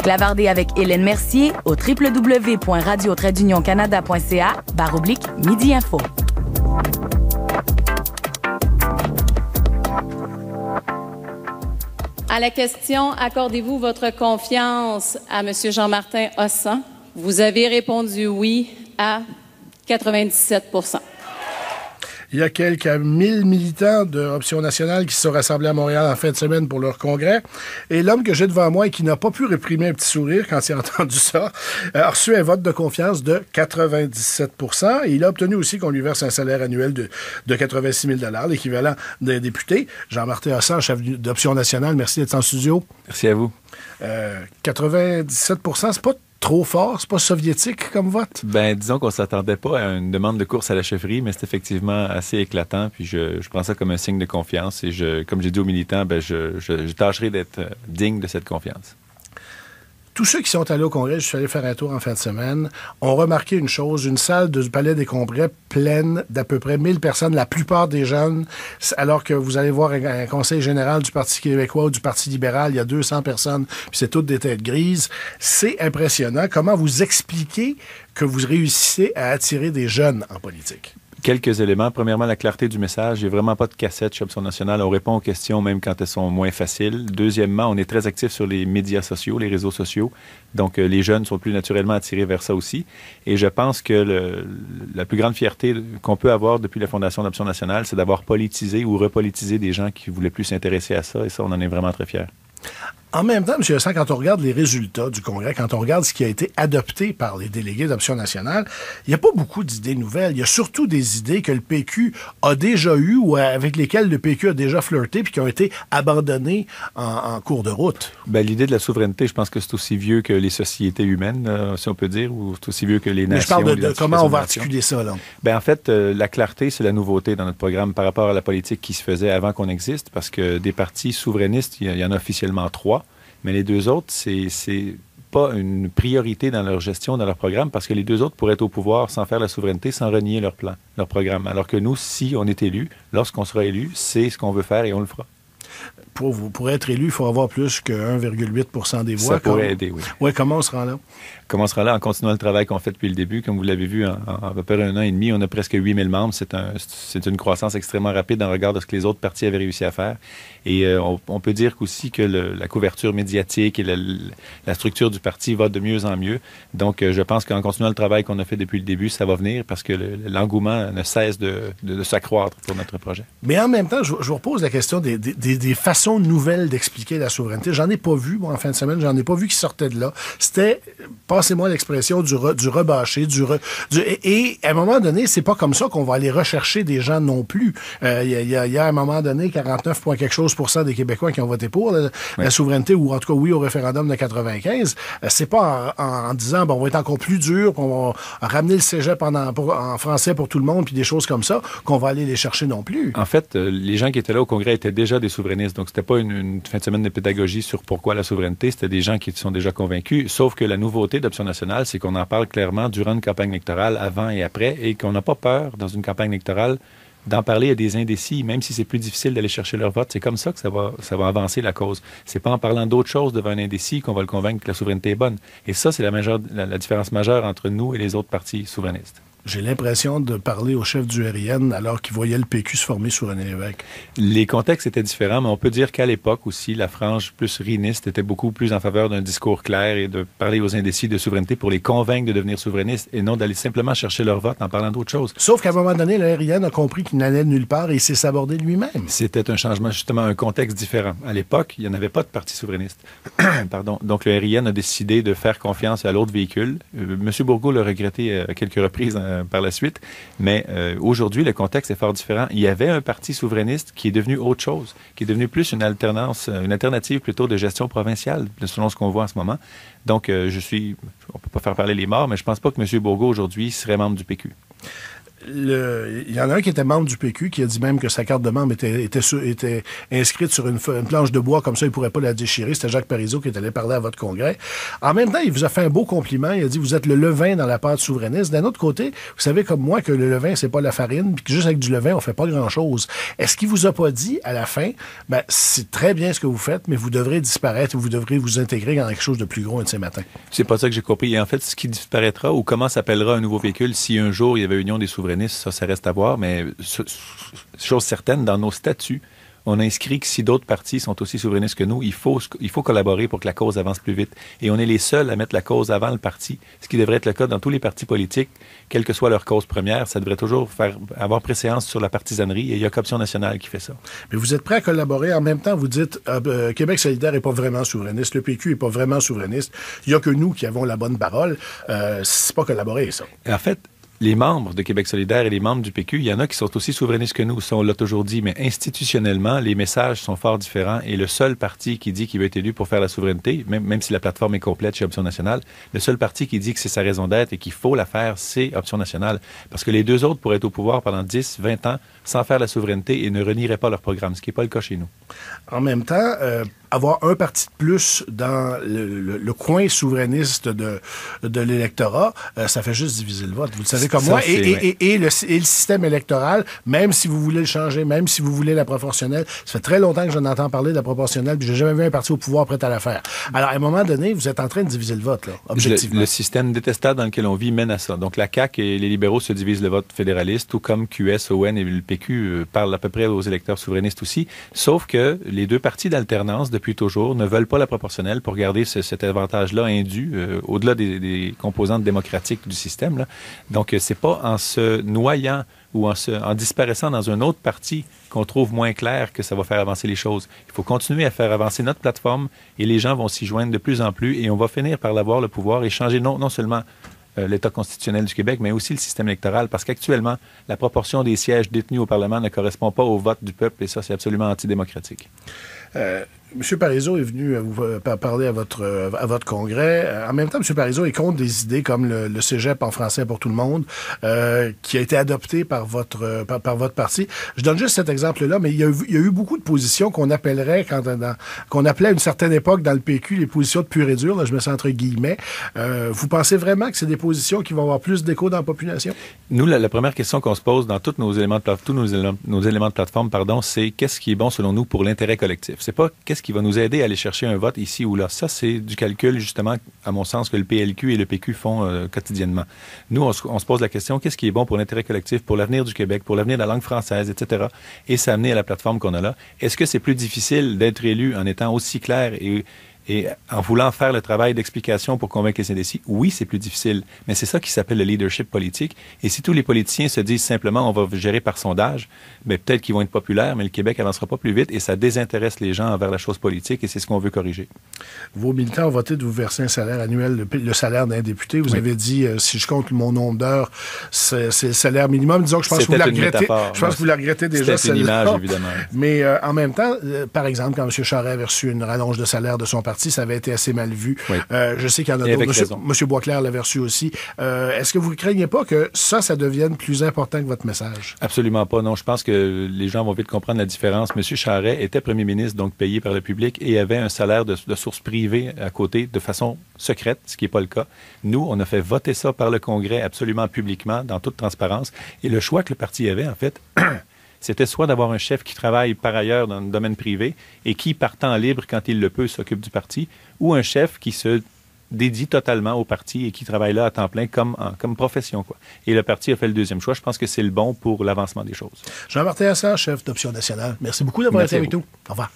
Clavardez avec Hélène Mercier au www.radio-canada.ca/Midi Info. À la question « Accordez-vous votre confiance à M. Jean-Martin Hossan ?» Vous avez répondu oui à 97 %. Il y a quelques 1000 militants de Option nationale qui se sont rassemblés à Montréal en fin de semaine pour leur congrès. Et l'homme que j'ai devant moi et qui n'a pas pu réprimer un petit sourire quand il a entendu ça, a reçu un vote de confiance de 97 %. Et il a obtenu aussi qu'on lui verse un salaire annuel de 86 000 $, l'équivalent d'un député. Jean-Martin Hossan, chef d'Option nationale, merci d'être en studio. Merci à vous. 97 %, c'est pas trop fort? C'est pas soviétique comme vote? Ben, disons qu'on s'attendait pas à une demande de course à la chefferie, mais c'est effectivement assez éclatant. Puis je prends ça comme un signe de confiance. Et comme j'ai dit aux militants, ben, je tâcherai d'être digne de cette confiance. Tous ceux qui sont allés au Congrès, je suis allé faire un tour en fin de semaine, ont remarqué une chose, une salle du Palais des Congrès pleine d'à peu près 1000 personnes, la plupart des jeunes, alors que vous allez voir un conseil général du Parti québécois ou du Parti libéral, il y a 200 personnes, puis c'est toutes des têtes grises. C'est impressionnant. Comment vous expliquez que vous réussissez à attirer des jeunes en politique? Quelques éléments. Premièrement, la clarté du message. Il n'y a vraiment pas de cassette chez Option nationale. On répond aux questions même quand elles sont moins faciles. Deuxièmement, on est très actif sur les médias sociaux, les réseaux sociaux. Donc, les jeunes sont plus naturellement attirés vers ça aussi. Et je pense que la plus grande fierté qu'on peut avoir depuis la fondation d'Option nationale, c'est d'avoir politisé ou repolitisé des gens qui voulaient plus s'intéresser à ça. Et ça, on en est vraiment très fiers. En même temps, M. Hossan, quand on regarde les résultats du Congrès, quand on regarde ce qui a été adopté par les délégués d'Option nationale, il n'y a pas beaucoup d'idées nouvelles. Il y a surtout des idées que le PQ a déjà eues ou avec lesquelles le PQ a déjà flirté puis qui ont été abandonnées en cours de route. Ben, l'idée de la souveraineté, je pense que c'est aussi vieux que les sociétés humaines, si on peut dire, ou c'est aussi vieux que les nations. Mais je parle de comment on va articuler ça, là. Ben, en fait, la clarté, c'est la nouveauté dans notre programme par rapport à la politique qui se faisait avant qu'on existe, parce que des partis souverainistes, il y en a officiellement 3. Mais les 2 autres, c'est pas une priorité dans leur gestion, dans leur programme, parce que les 2 autres pourraient être au pouvoir sans faire la souveraineté, sans renier leur plan, leur programme. Alors que nous, si on est élu, lorsqu'on sera élu, c'est ce qu'on veut faire et on le fera. Pour être élu, il faut avoir plus que 1,8 % des voix. Ça pourrait aider, oui. Oui, comment on se rend là? Comment on sera là en continuant le travail qu'on fait depuis le début. Comme vous l'avez vu, en à peu près 1 an et demi, on a presque 8000 membres. C'est une croissance extrêmement rapide en regard de ce que les autres partis avaient réussi à faire. Et on peut dire aussi que la couverture médiatique et la structure du parti va de mieux en mieux. Donc, je pense qu'en continuant le travail qu'on a fait depuis le début, ça va venir parce que l'engouement ne cesse de s'accroître pour notre projet. Mais en même temps, je vous repose la question des façons nouvelles d'expliquer la souveraineté. J'en ai pas vu, moi, en fin de semaine, j'en ai pas vu qui sortait de là. C'était, passez-moi l'expression, du rebâché, et à un moment donné, c'est pas comme ça qu'on va aller rechercher des gens non plus. Il y a à un moment donné 49 point quelque chose % des Québécois qui ont voté pour la souveraineté, ou en tout cas oui au référendum de 95. C'est pas en disant bon, on va être encore plus dur, qu'on va ramener le cégep en français pour tout le monde, puis des choses comme ça, qu'on va aller les chercher non plus. En fait, les gens qui étaient là au Congrès étaient déjà des souverainistes, donc c'était pas une fin de semaine de pédagogie sur pourquoi la souveraineté, c'était des gens qui sont déjà convaincus, sauf que la nouveauté d'Option nationale, c'est qu'on en parle clairement durant une campagne électorale, avant et après, et qu'on n'a pas peur, dans une campagne électorale, d'en parler à des indécis, même si c'est plus difficile d'aller chercher leur vote. C'est comme ça que ça va avancer la cause. C'est pas en parlant d'autre chose devant un indécis qu'on va le convaincre que la souveraineté est bonne. Et ça, c'est la différence majeure entre nous et les autres partis souverainistes. J'ai l'impression de parler au chef du RIN alors qu'il voyait le PQ se former sous René Lévesque. Les contextes étaient différents, mais on peut dire qu'à l'époque aussi, la frange plus riniste était beaucoup plus en faveur d'un discours clair et de parler aux indécis de souveraineté pour les convaincre de devenir souverainistes et non d'aller simplement chercher leur vote en parlant d'autre chose. Sauf qu'à un moment donné, le RIN a compris qu'il n'allait nulle part et il s'est sabordé lui-même. C'était un changement, justement, un contexte différent. À l'époque, il n'y en avait pas de parti souverainiste. Pardon. Donc, le RIN a décidé de faire confiance à l'autre véhicule. M. Bourgault l'a regretté à quelques reprises par la suite, mais aujourd'hui, le contexte est fort différent. Il y avait un parti souverainiste qui est devenu autre chose, qui est devenu plus une alternative plutôt de gestion provinciale, selon ce qu'on voit en ce moment. Donc, on ne peut pas faire parler les morts, mais je ne pense pas que M. Bourgault, aujourd'hui, serait membre du PQ. il y en a un qui était membre du PQ qui a dit même que sa carte de membre était inscrite sur une planche de bois, comme ça, il ne pourrait pas la déchirer. C'était Jacques Parizeau qui est allé parler à votre congrès. En même temps, il vous a fait un beau compliment. Il a dit, vous êtes le levain dans la pâte souverainiste. D'un autre côté, vous savez comme moi que le levain, c'est pas la farine, puis que juste avec du levain, on fait pas grand-chose. Est-ce qu'il vous a pas dit, à la fin, ben, c'est très bien ce que vous faites, mais vous devrez disparaître ou vous devrez vous intégrer dans quelque chose de plus gros un de ces matins? C'est pas ça que j'ai compris. Et en fait, ce qui disparaîtra ou comment s'appellera un nouveau véhicule, si un jour il y avait Union des souverainistes, ça reste à voir, mais chose certaine, dans nos statuts, on a inscrit que si d'autres partis sont aussi souverainistes que nous, il faut collaborer pour que la cause avance plus vite. Et on est les seuls à mettre la cause avant le parti, ce qui devrait être le cas dans tous les partis politiques, quelle que soit leur cause première. Ça devrait toujours avoir préséance sur la partisanerie, et il n'y a qu'Option nationale qui fait ça. Mais vous êtes prêt à collaborer. En même temps, vous dites Québec solidaire n'est pas vraiment souverainiste, le PQ n'est pas vraiment souverainiste. Il n'y a que nous qui avons la bonne parole. C'est pas collaborer, ça. En fait, les membres de Québec solidaire et les membres du PQ, il y en a qui sont aussi souverainistes que nous, ça on l'a toujours dit, mais institutionnellement, les messages sont fort différents et le seul parti qui dit qu'il va être élu pour faire la souveraineté, même si la plateforme est complète chez Option nationale, le seul parti qui dit que c'est sa raison d'être et qu'il faut la faire, c'est Option nationale. Parce que les deux autres pourraient être au pouvoir pendant 10, 20 ans sans faire la souveraineté et ne renieraient pas leur programme, ce qui n'est pas le cas chez nous. En même temps, avoir un parti de plus dans le coin souverainiste de l'électorat, ça fait juste diviser le vote. Vous le savez comme moi. Et le système électoral, même si vous voulez le changer, même si vous voulez la proportionnelle, ça fait très longtemps que je n'entends parler de la proportionnelle, puis j'ai jamais vu un parti au pouvoir prêt à la faire. Alors, à un moment donné, vous êtes en train de diviser le vote, là, objectivement. Le système détestable dans lequel on vit mène à ça. Donc, la CAQ et les libéraux se divisent le vote fédéraliste, tout comme QS, ON et le PQ parlent à peu près aux électeurs souverainistes aussi. Sauf que les deux partis d'alternance, depuis toujours, ne veulent pas la proportionnelle pour garder cet avantage-là indu, au-delà des composantes démocratiques du système, là. Donc, c'est pas en se noyant ou en disparaissant dans un autre parti qu'on trouve moins clair que ça va faire avancer les choses. Il faut continuer à faire avancer notre plateforme et les gens vont s'y joindre de plus en plus et on va finir par l'avoir, le pouvoir, et changer non seulement l'État constitutionnel du Québec, mais aussi le système électoral, parce qu'actuellement, la proportion des sièges détenus au Parlement ne correspond pas au vote du peuple, et ça, c'est absolument antidémocratique. M. Parizeau est venu vous parler à votre congrès. En même temps, M. Parizeau est contre des idées comme le cégep en français pour tout le monde, qui a été adopté par votre parti. Je donne juste cet exemple-là, mais il y a eu beaucoup de positions qu'on appellerait, qu'on appelait à une certaine époque dans le PQ, les positions de pur et dur, là, je mets ça entre guillemets. Vous pensez vraiment que c'est des positions qui vont avoir plus d'écho dans la population? Nous, la première question qu'on se pose dans tous nos éléments de plateforme, c'est qu'est-ce qui est bon selon nous pour l'intérêt collectif? C'est pas qu'est-ce qui va nous aider à aller chercher un vote ici ou là. Ça, c'est du calcul, justement, à mon sens, que le PLQ et le PQ font quotidiennement. Nous, on se pose la question, qu'est-ce qui est bon pour l'intérêt collectif, pour l'avenir du Québec, pour l'avenir de la langue française, etc. Et ça amené à la plateforme qu'on a là. Est-ce que c'est plus difficile d'être élu en étant aussi clair et en voulant faire le travail d'explication pour convaincre les indécis? Oui, c'est plus difficile, mais c'est ça qui s'appelle le leadership politique. Et si tous les politiciens se disent simplement on va gérer par sondage, bien, peut-être qu'ils vont être populaires, mais le Québec avancera pas plus vite et ça désintéresse les gens envers la chose politique et c'est ce qu'on veut corriger. Vos militants ont voté de vous verser un salaire annuel, le salaire d'un député. Vous avez dit, si je compte mon nombre d'heures, c'est le salaire minimum. Disons que je pense que vous la regrettez. Je pense que vous la regrettez déjà, c'est une image, évidemment. Mais en même temps, par exemple, quand M. Charest avait reçu une rallonge de salaire de son parti, ça avait été assez mal vu. Oui. Je sais qu'il y en a d'autres. M. Boisclair l'avait reçu aussi. Est-ce que vous ne craignez pas que ça devienne plus important que votre message? Absolument pas, non. Je pense que les gens vont vite comprendre la différence. M. Charest était premier ministre, donc payé par le public, et avait un salaire de source privée à côté de façon secrète, ce qui n'est pas le cas. Nous, on a fait voter ça par le Congrès absolument publiquement, dans toute transparence. Et le choix que le parti avait, en fait... c'était soit d'avoir un chef qui travaille par ailleurs dans le domaine privé et qui, par temps libre, quand il le peut, s'occupe du parti, ou un chef qui se dédie totalement au parti et qui travaille là à temps plein comme profession, quoi. Et le parti a fait le deuxième choix. Je pense que c'est le bon pour l'avancement des choses. Jean-Martin Assand, chef d'Option nationale. Merci beaucoup d'avoir été avec nous. Au revoir.